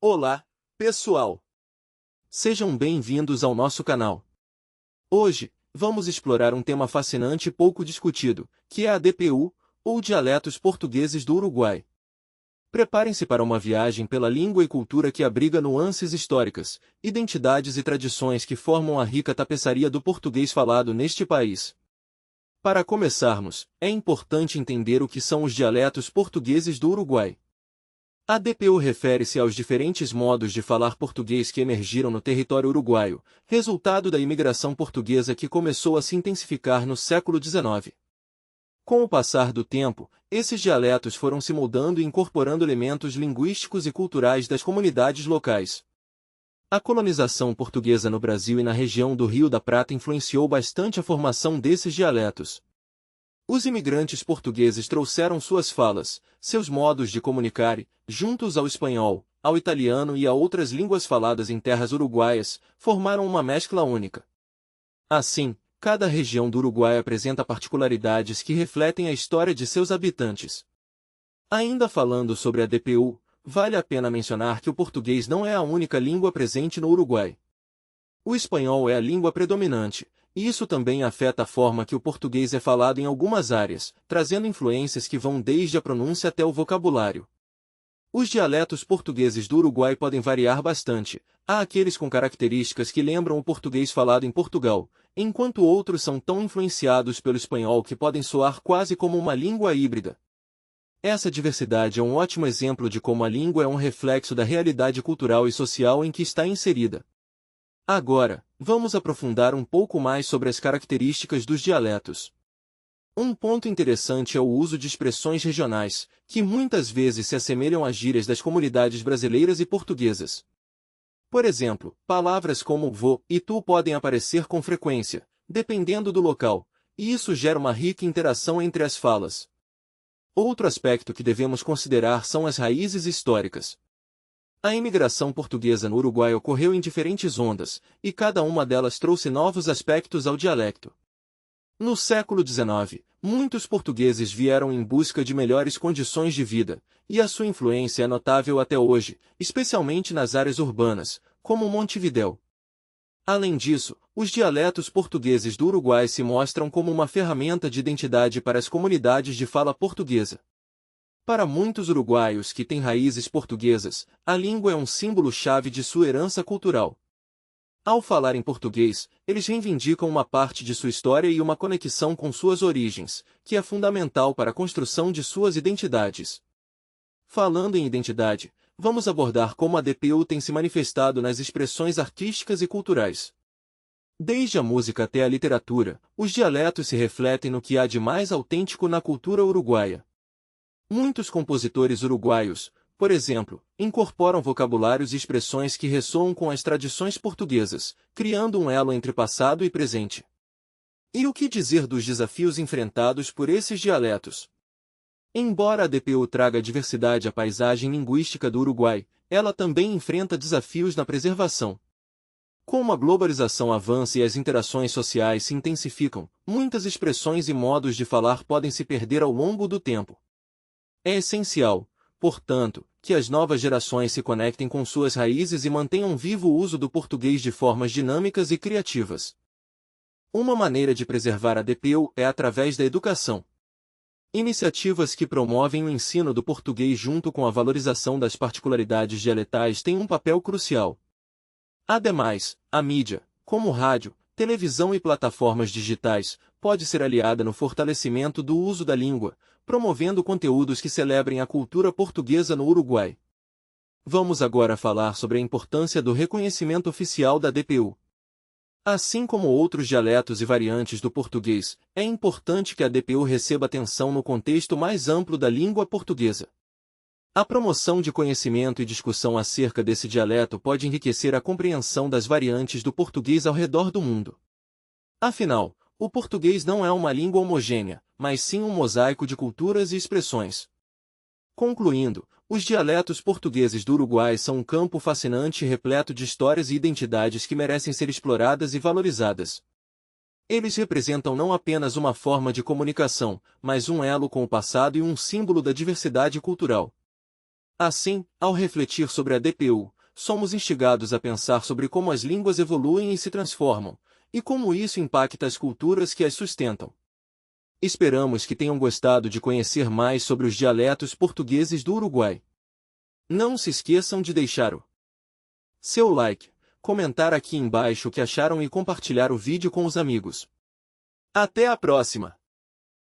Olá, pessoal! Sejam bem-vindos ao nosso canal. Hoje, vamos explorar um tema fascinante e pouco discutido, que é a DPU, ou Dialetos Portugueses do Uruguai. Preparem-se para uma viagem pela língua e cultura que abriga nuances históricas, identidades e tradições que formam a rica tapeçaria do português falado neste país. Para começarmos, é importante entender o que são os dialetos portugueses do Uruguai. A DPU refere-se aos diferentes modos de falar português que emergiram no território uruguaio, resultado da imigração portuguesa que começou a se intensificar no século XIX. Com o passar do tempo, esses dialetos foram se moldando e incorporando elementos linguísticos e culturais das comunidades locais. A colonização portuguesa no Brasil e na região do Rio da Prata influenciou bastante a formação desses dialetos. Os imigrantes portugueses trouxeram suas falas, seus modos de comunicar e, juntos ao espanhol, ao italiano e a outras línguas faladas em terras uruguaias, formaram uma mescla única. Assim, cada região do Uruguai apresenta particularidades que refletem a história de seus habitantes. Ainda falando sobre a DPU, vale a pena mencionar que o português não é a única língua presente no Uruguai. O espanhol é a língua predominante, e isso também afeta a forma que o português é falado em algumas áreas, trazendo influências que vão desde a pronúncia até o vocabulário. Os dialetos portugueses do Uruguai podem variar bastante. Há aqueles com características que lembram o português falado em Portugal, enquanto outros são tão influenciados pelo espanhol que podem soar quase como uma língua híbrida. Essa diversidade é um ótimo exemplo de como a língua é um reflexo da realidade cultural e social em que está inserida. Agora, vamos aprofundar um pouco mais sobre as características dos dialetos. Um ponto interessante é o uso de expressões regionais, que muitas vezes se assemelham às gírias das comunidades brasileiras e portuguesas. Por exemplo, palavras como vô e tu podem aparecer com frequência, dependendo do local, e isso gera uma rica interação entre as falas. Outro aspecto que devemos considerar são as raízes históricas. A imigração portuguesa no Uruguai ocorreu em diferentes ondas, e cada uma delas trouxe novos aspectos ao dialecto. No século XIX, muitos portugueses vieram em busca de melhores condições de vida, e a sua influência é notável até hoje, especialmente nas áreas urbanas, como Montevidéu. Além disso, os dialetos portugueses do Uruguai se mostram como uma ferramenta de identidade para as comunidades de fala portuguesa. Para muitos uruguaios que têm raízes portuguesas, a língua é um símbolo-chave de sua herança cultural. Ao falar em português, eles reivindicam uma parte de sua história e uma conexão com suas origens, que é fundamental para a construção de suas identidades. Falando em identidade, vamos abordar como a DPU tem se manifestado nas expressões artísticas e culturais. Desde a música até a literatura, os dialetos se refletem no que há de mais autêntico na cultura uruguaia. Muitos compositores uruguaios, por exemplo, incorporam vocabulários e expressões que ressoam com as tradições portuguesas, criando um elo entre passado e presente. E o que dizer dos desafios enfrentados por esses dialetos? Embora a DPU traga diversidade à paisagem linguística do Uruguai, ela também enfrenta desafios na preservação. Como a globalização avança e as interações sociais se intensificam, muitas expressões e modos de falar podem se perder ao longo do tempo. É essencial, portanto, que as novas gerações se conectem com suas raízes e mantenham vivo o uso do português de formas dinâmicas e criativas. Uma maneira de preservar a DPU é através da educação. Iniciativas que promovem o ensino do português junto com a valorização das particularidades dialetais têm um papel crucial. Ademais, a mídia, como rádio, televisão e plataformas digitais, pode ser aliada no fortalecimento do uso da língua, promovendo conteúdos que celebrem a cultura portuguesa no Uruguai. Vamos agora falar sobre a importância do reconhecimento oficial da DPU. Assim como outros dialetos e variantes do português, é importante que a DPU receba atenção no contexto mais amplo da língua portuguesa. A promoção de conhecimento e discussão acerca desse dialeto pode enriquecer a compreensão das variantes do português ao redor do mundo. Afinal, o português não é uma língua homogênea, mas sim um mosaico de culturas e expressões. Concluindo, os dialetos portugueses do Uruguai são um campo fascinante e repleto de histórias e identidades que merecem ser exploradas e valorizadas. Eles representam não apenas uma forma de comunicação, mas um elo com o passado e um símbolo da diversidade cultural. Assim, ao refletir sobre a DPU, somos instigados a pensar sobre como as línguas evoluem e se transformam, e como isso impacta as culturas que as sustentam. Esperamos que tenham gostado de conhecer mais sobre os dialetos portugueses do Uruguai. Não se esqueçam de deixar o seu like, comentar aqui embaixo o que acharam e compartilhar o vídeo com os amigos. Até a próxima!